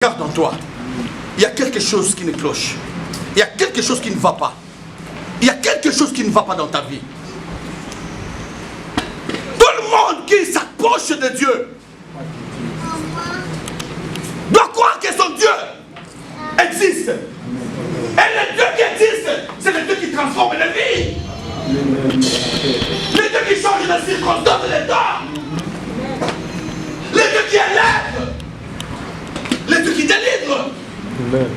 Garde en toi. Il y a quelque chose qui ne cloche. Il y a quelque chose qui ne va pas. Il y a quelque chose qui ne va pas dans ta vie. Tout le monde qui s'approche de Dieu doit croire que son Dieu existe. Et le Dieu qui existe, c'est le Dieu qui transforme les vies. Le Dieu qui change les circonstances et les temps. Le Dieu qui élève. Le Dieu qui délivre. Amen.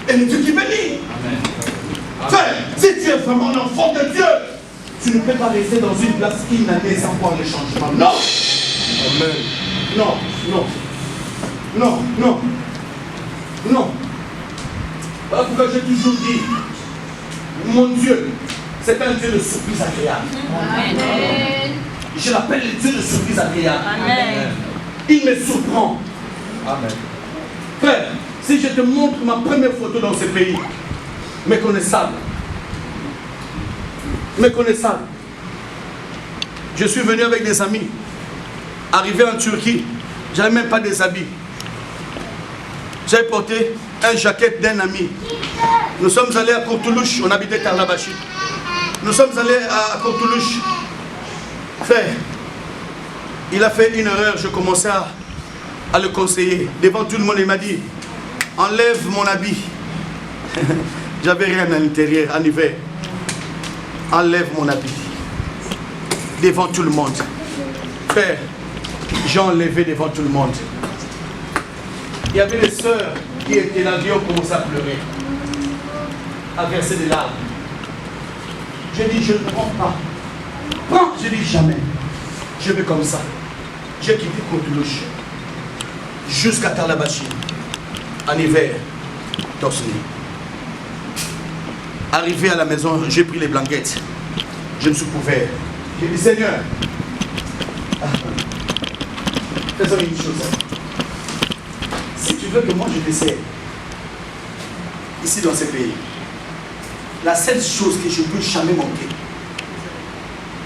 Et le Dieu qui bénit. Frère, si tu es vraiment un enfant de Dieu, tu ne peux pas rester dans une place inanée sans voir le changement. Non. Amen. Non, non. Non, non. Non. Voilà pourquoi j'ai toujours dit, mon Dieu, c'est un Dieu de surprise agréable. Amen. Je l'appelle le Dieu de surprise agréable. Amen. Il me surprend. Amen. Frère, si je te montre ma première photo dans ce pays, méconnaissable, je suis venu avec des amis, arrivé en Turquie, j'avais même pas des habits. J'avais porté un jaquette d'un ami. Nous sommes allés à Courtoulouche, on habitait Karlabachi. Nous sommes allés à Courtoulouche. Frère, il a fait une erreur, je commençais à le conseiller. Devant tout le monde, il m'a dit, enlève mon habit. J'avais rien à l'intérieur, en hiver. Enlève mon habit. Devant tout le monde. Frère, j'ai enlevé devant tout le monde. Il y avait des sœurs qui étaient là, qui ont commencé à pleurer, à verser des larmes. J'ai dit, je ne prends pas. Prends, j'ai dit jamais. Je vais comme ça. J'ai quitté Courtoulouche jusqu'à Karlabachi, en hiver, torse nu. Arrivé à la maison, j'ai pris les blanquettes. Je me suis couvert. J'ai dit, Seigneur, fais-moi une chose. Si tu veux que moi je te sers, ici dans ce pays, la seule chose que je ne peux jamais manquer,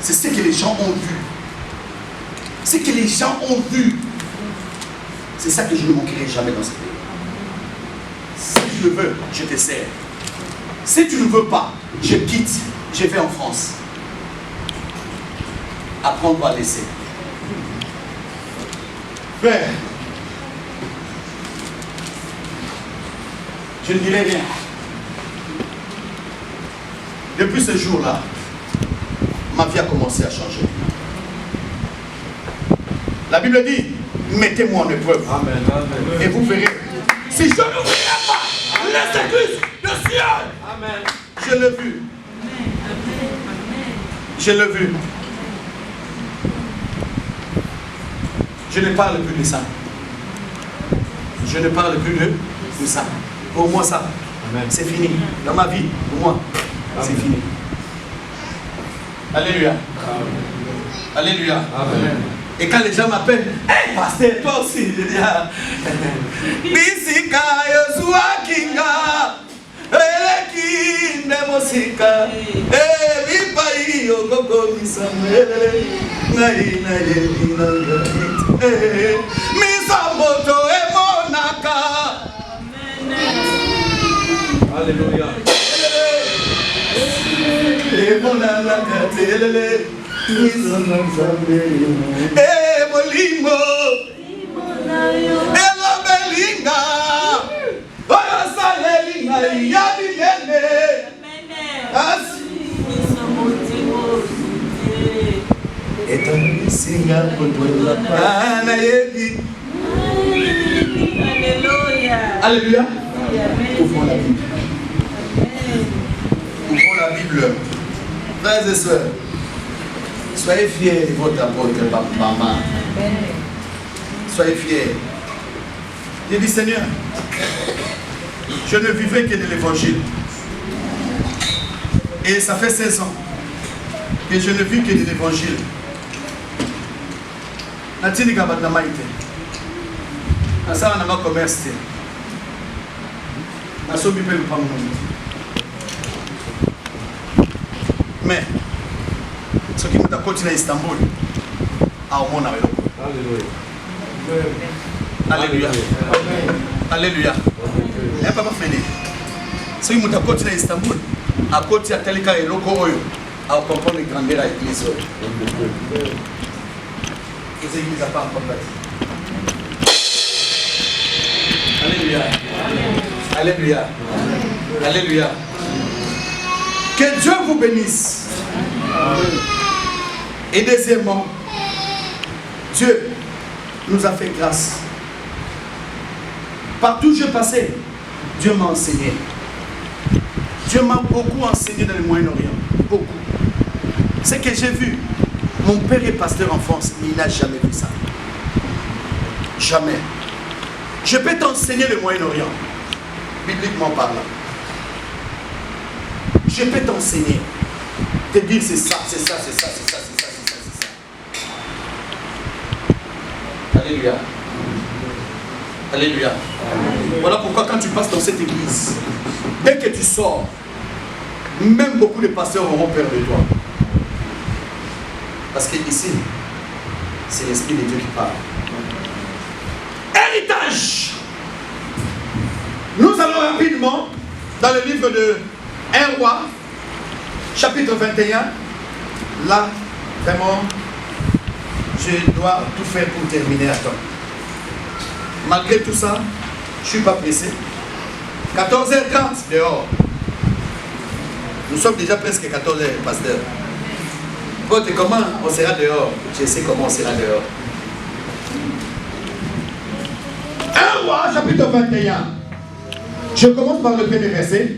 c'est ce que les gens ont vu. Ce que les gens ont vu. C'est ça que je ne manquerai jamais dans ce pays. Si tu le veux, je te sers. Si tu ne veux pas, je quitte, je vais en France. Apprendre à laisser. Frère, je ne dirai rien. Depuis ce jour-là, ma vie a commencé à changer. La Bible dit, mettez-moi en épreuve. Amen, amen. Et vous verrez. Si je n'ouvrirai pas les églises de Sion, amen. Je l'ai vu. Je l'ai vu. Je ne parle plus de ça. Je ne parle plus de ça. Pour moi, ça, c'est fini. Dans ma vie, pour moi, c'est fini. Alléluia. Amen. Alléluia. Amen. Et quand les gens m'appellent, hey, pasteur, toi aussi, je dis, Bisika Yosua Kinga, Eleki Nemosika, Vipai Yokoko Misamele, Misamoto Emonaka. Alléluia. Emonaka Telele. Molimo Elo Belinga Oyo Salelinga Yadi Mene Etan Singa Kotola Pana Yebi. Alléluia. Alléluia. Ouvrons la Bible. Ouvrons la Bible. Frères et sœurs, soyez fiers de votre apôtre, maman. Soyez fiers. J'ai dit, Seigneur, je ne vivrai que de l'évangile. Et ça fait 16 ans que je ne vis que de l'évangile. Natini Kabadna Maïte. Asa n'a pas commerce. Naso Bible pas mon. Mais ce qui m'a continué à Istanbul, à Omona. Alléluia. Alléluia. Alléluia. Il n'y a pas fini. Si vous avez continué à Istanbul, à côté de Teleka et Loko, à comprendre les grandes à l'église. Les églises n'ont pas encore bâti. Alléluia. Alléluia. Alléluia. Que Dieu vous bénisse. Et deuxièmement, Dieu nous a fait grâce. Partout où je passais, Dieu m'a enseigné. Dieu m'a beaucoup enseigné dans le Moyen-Orient. Beaucoup. Ce que j'ai vu, mon père est pasteur en France, mais il n'a jamais vu ça. Jamais. Je peux t'enseigner le Moyen-Orient, bibliquement parlant. Je peux t'enseigner. Te dire c'est ça, c'est ça, c'est ça, c'est ça, c'est ça, c'est ça, c'est ça. Alléluia. Alléluia. Voilà pourquoi quand tu passes dans cette église, dès que tu sors, même beaucoup de pasteurs auront peur de toi. Parce que ici, c'est l'Esprit de Dieu qui parle. Héritage. Nous allons rapidement dans le livre de 1 roi, chapitre 21. Là, vraiment, je dois tout faire pour terminer à temps. Malgré tout ça, je ne suis pas pressé. 14h30 dehors. Nous sommes déjà presque 14h, pasteur. Comment on sera dehors? Je sais comment on sera dehors. 1 roi, chapitre 21. Je commence par le premier verset.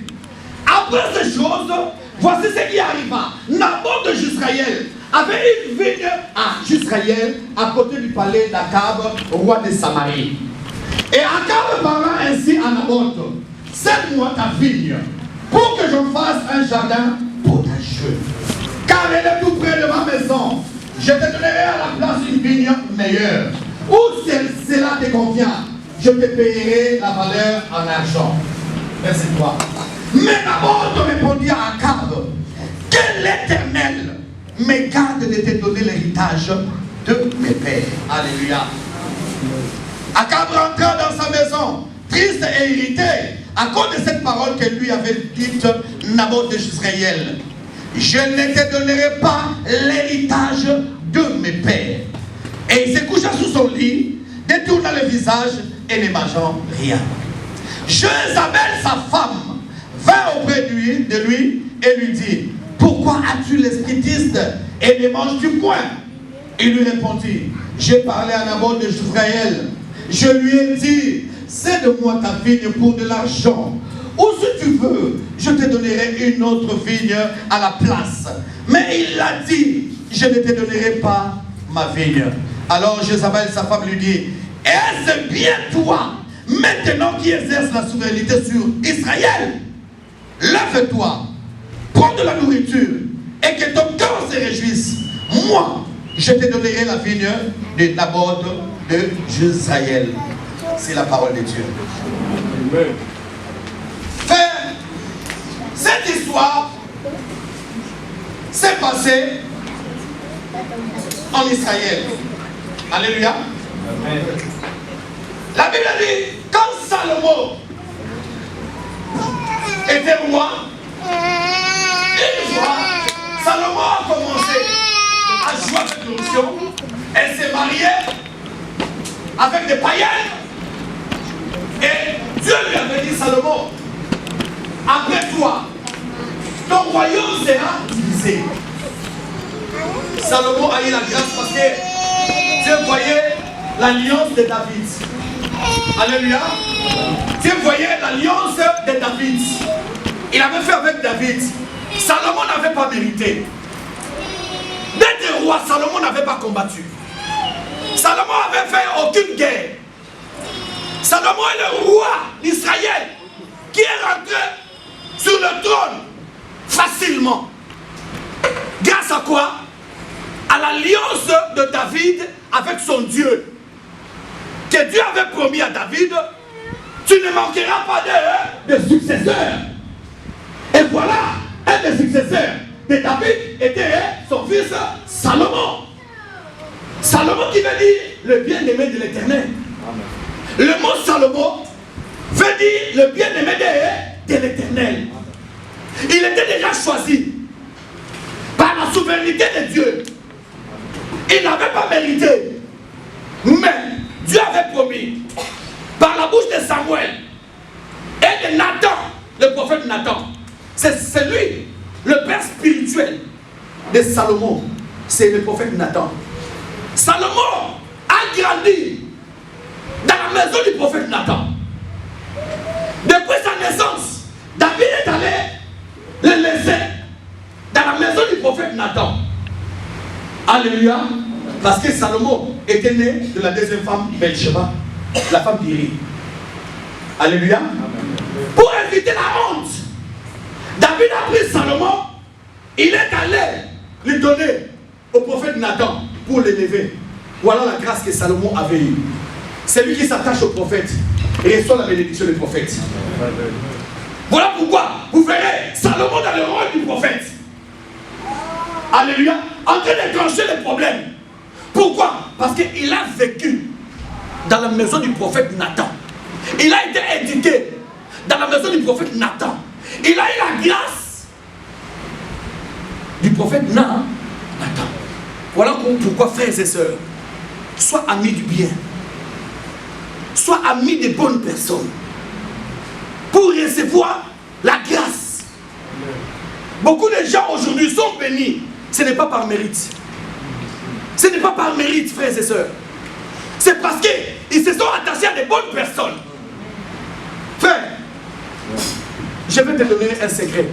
Après ces choses, voici ce qui arriva. Naboth de Jezreel avait une vigne à Jezreel, à côté du palais d'Akab, roi de Samarie. Et Akab parla ainsi à Naboth: cède-moi ta vigne, pour que j'en fasse un jardin potageux. Car elle est tout près de ma maison. Je te donnerai à la place une vigne meilleure. Ou si cela te convient, je te payerai la valeur en argent. Verset 3. Mais Naboth répondit à Akab: que l'Éternel me garde de te donner l'héritage de mes pères. Alléluia. Akab rentra dans sa maison, triste et irrité, à cause de cette parole que lui avait dite Naboth de Jezreel: je ne te donnerai pas l'héritage de mes pères. Et il se coucha sous son lit, détourna le visage et ne mangeant rien. Jézabel, sa femme, vint auprès de lui et lui dit: pourquoi as-tu les spiritistes et ne manges-tu point? Il lui répondit: j'ai parlé à Naboth de Jezreel. Je lui ai dit: cède-moi ta vigne pour de l'argent. Ou si tu veux, je te donnerai une autre vigne à la place. Mais il l'a dit: je ne te donnerai pas ma vigne. Alors Jézabel, sa femme, lui dit: est-ce bien toi, maintenant qui exerce la souveraineté sur Israël? Lève-toi, prends de la nourriture et que ton cœur se réjouisse. Moi, je te donnerai la vigne de Naboth de Jezreel. C'est la parole de Dieu. Amen. Frère, cette histoire s'est passée en Israël. Alléluia. Amen. La Bible dit, quand Salomon était roi, une fois, Salomon a commencé à jouer avec l'onction. Elle s'est mariée avec des païens. Et Dieu lui avait dit: Salomon, après toi, ton royaume sera divisé. Salomon a eu la grâce parce que Dieu voyait l'alliance de David. Alléluia. Dieu voyait l'alliance de David. Il avait fait avec David. Salomon n'avait pas mérité. D'être roi, Salomon n'avait pas combattu. Salomon avait fait aucune guerre. Salomon est le roi d'Israël qui est rentré sur le trône facilement. Grâce à quoi? À l'alliance de David avec son Dieu. Que Dieu avait promis à David: tu ne manqueras pas de successeurs. Et voilà, un des successeurs de David était son fils Salomon. Salomon qui veut dire le bien-aimé de l'Éternel. Le mot Salomon veut dire le bien-aimé de l'Éternel. Il était déjà choisi par la souveraineté de Dieu. Il n'avait pas mérité. Mais Dieu avait promis par la bouche de Samuel et de Nathan, le prophète Nathan. C'est lui, le père spirituel de Salomon. C'est le prophète Nathan. Salomon a grandi dans la maison du prophète Nathan. Depuis sa naissance, David est allé le laisser dans la maison du prophète Nathan. Alléluia. Parce que Salomon était né de la deuxième femme, Bathsheba, la femme d'Uri. Alléluia. Pour éviter la honte, David a pris Salomon, il est allé lui donner au prophète Nathan pour l'élever. Voilà la grâce que Salomon avait eue. C'est lui qui s'attache au prophète et reçoit la bénédiction du prophète. Voilà pourquoi vous verrez Salomon dans le rôle du prophète. Alléluia. En train de trancher les problèmes. Pourquoi? Parce qu'il a vécu dans la maison du prophète Nathan. Il a été éduqué dans la maison du prophète Nathan. Il a eu la grâce du prophète Nathan. Voilà pourquoi, frères et sœurs, sois amis du bien. Sois amis des bonnes personnes. Pour recevoir la grâce. Beaucoup de gens aujourd'hui sont bénis. Ce n'est pas par mérite. Ce n'est pas par mérite, frères et sœurs. C'est parce qu'ils se sont attachés à des bonnes personnes. Frère, je vais te donner un secret.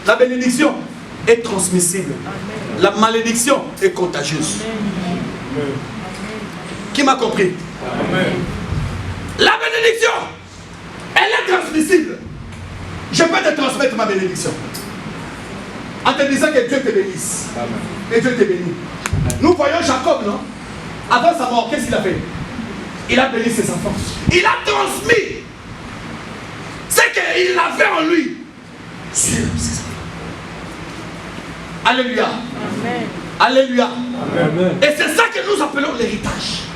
La bénédiction est transmissible. La malédiction est contagieuse. Qui m'a compris? La bénédiction, elle est transmissible. Je peux te transmettre ma bénédiction. En te disant que Dieu te bénisse. Et Dieu te bénit. Nous voyons Jacob, non? Avant sa mort, qu'est-ce qu'il a fait? Il a béni ses enfants. Il a transmis ce qu'il avait en lui sur ses enfants. Alléluia. Amen. Alléluia. Amen. Et c'est ça que nous appelons l'héritage.